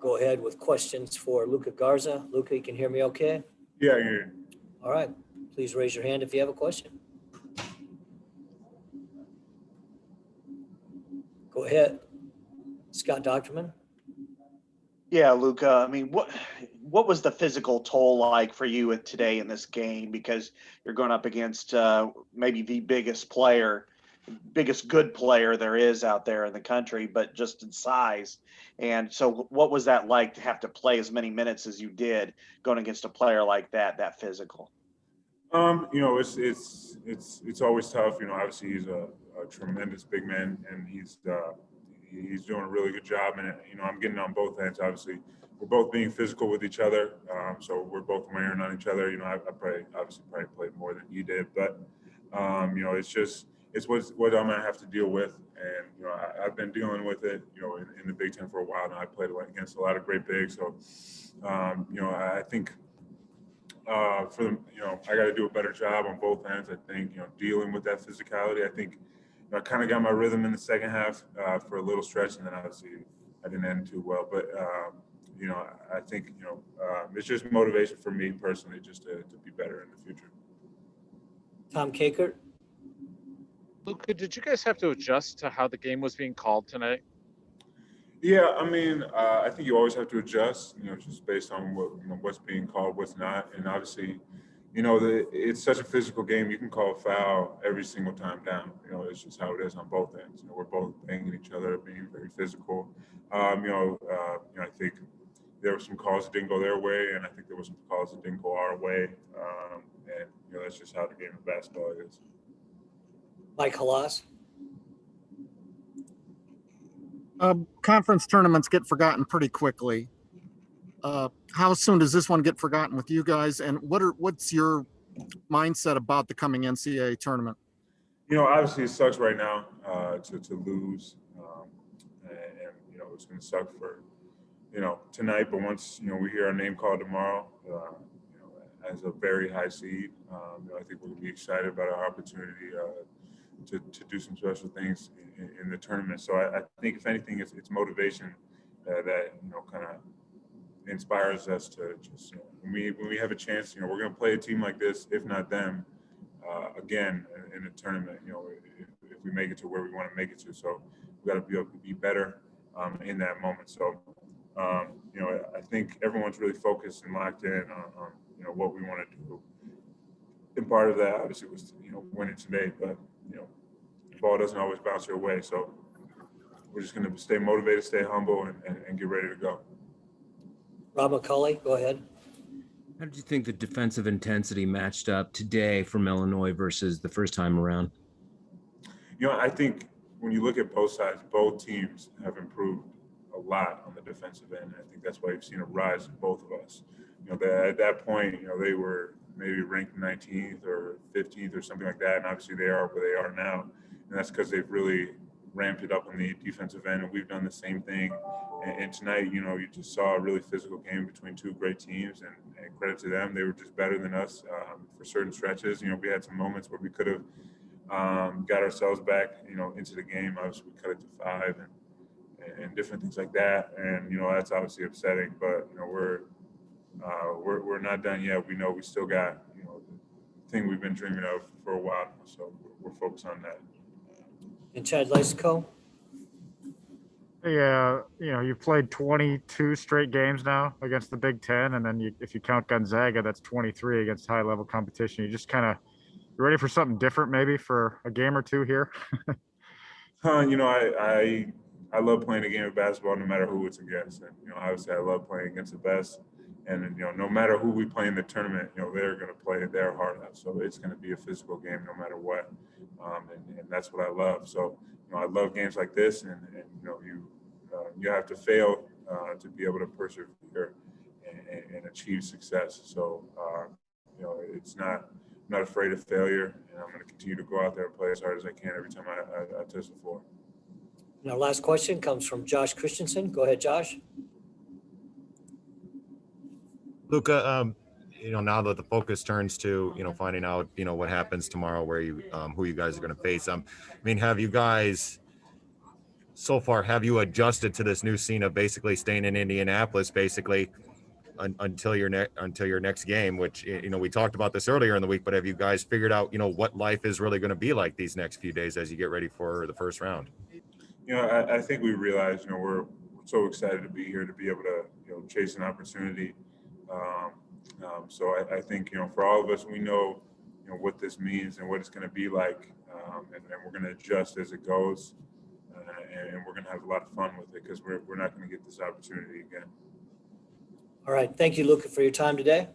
go ahead with questions for Luka Garza. Luka, you can hear me okay? Yeah, yeah. All right. Please raise your hand if you have a question. Go ahead. Scott Docterman. Yeah, Luka. I mean, what was the physical toll like for you today in this game? Because you're going up against maybe the biggest good player there is out there in the country, but just in size. And so, what was that like to have to play as many minutes as you did going against a player like that physical? It's always tough. Obviously he's a tremendous big man, and he's doing a really good job. And I'm getting on both ends. Obviously, we're both being physical with each other, so we're both wearing on each other. I probably played more than he did, but it's what I'm gonna have to deal with. And I've been dealing with it, in the Big Ten for a while now. I played against a lot of great bigs, so I think. I got to do a better job on both ends. I think, dealing with that physicality. I think I kind of got my rhythm in the second half for a little stretch, and then obviously I didn't end too well. But I think it's just motivation for me personally, just to be better in the future. Tom Kakert. Luka, did you guys have to adjust to how the game was being called tonight? Yeah, I mean, I think you always have to adjust, just based on what's being called, what's not. And obviously, it's such a physical game. You can call a foul every single time down. It's just how it is on both ends. We're both banging each other, being very physical. I think there were some calls that didn't go their way, and I think there were some calls that didn't go our way. And that's just how the game of basketball is. Mike Halas. Conference tournaments get forgotten pretty quickly. How soon does this one get forgotten with you guys? And what's your mindset about the coming NCAA tournament? Obviously it sucks right now to lose, and it's going to suck for tonight. But once we hear our name called tomorrow, as a very high seed, I think we'll be excited about our opportunity to do some special things in the tournament. So I think if anything, it's motivation that kind of inspires us to just when we have a chance, we're going to play a team like this, if not them, again in the tournament. If we make it to where we want to make it to, so we got to be able to be better in that moment. So I think everyone's really focused and locked in on what we want to do. And part of that obviously was winning today, but the ball doesn't always bounce your way. So we're just going to stay motivated, stay humble, and get ready to go. Rob McCulley, go ahead. How did you think the defensive intensity matched up today from Illinois versus the first time around? I think when you look at both sides, both teams have improved a lot on the defensive end. I think that's why you've seen a rise in both of us. At that point, they were maybe ranked 19th or 15th or something like that, and obviously they are where they are now. And that's because they've really ramped it up on the defensive end, and we've done the same thing. And tonight, you just saw a really physical game between two great teams, and credit to them, they were just better than us for certain stretches. We had some moments where we could have got ourselves back, into the game. Obviously, we cut it to 5 and different things like that. And that's obviously upsetting. But we're not done yet. We know we still got the thing we've been dreaming of for a while, so we're focused on that. And Chad Lysico. Yeah, you've played 22 straight games now against the Big Ten, and then if you count Gonzaga, that's 23 against high-level competition. You just you ready for something different, maybe for a game or two here? I love playing a game of basketball no matter who it's against, and obviously I love playing against the best. And no matter who we play in the tournament, they're going to play their heart out. So it's going to be a physical game no matter what, and that's what I love. So I love games like this, and you have to fail to be able to persevere and achieve success. So it's not I'm not afraid of failure, and I'm going to continue to go out there and play as hard as I can every time I touch the floor. And our last question comes from Josh Christensen. Go ahead, Josh. Luka, now that the focus turns to, finding out, what happens tomorrow, where you, who you guys are going to face. Have you guys so far have you adjusted to this new scene of basically staying in Indianapolis basically until your next game, which, you know, we talked about this earlier in the week, but have you guys figured out, you know, what life is really going to be like these next few days as you get ready for the first round? You know, I think we realize, you know, we're so excited to be here to be able to, you know, chase an opportunity. So I think, you know, for all of us, we know, you know, what this means and what it's going to be like, and we're going to adjust as it goes, and we're going to have a lot of fun with it because we're not going to get this opportunity again. All right. Thank you, Luka, for your time today.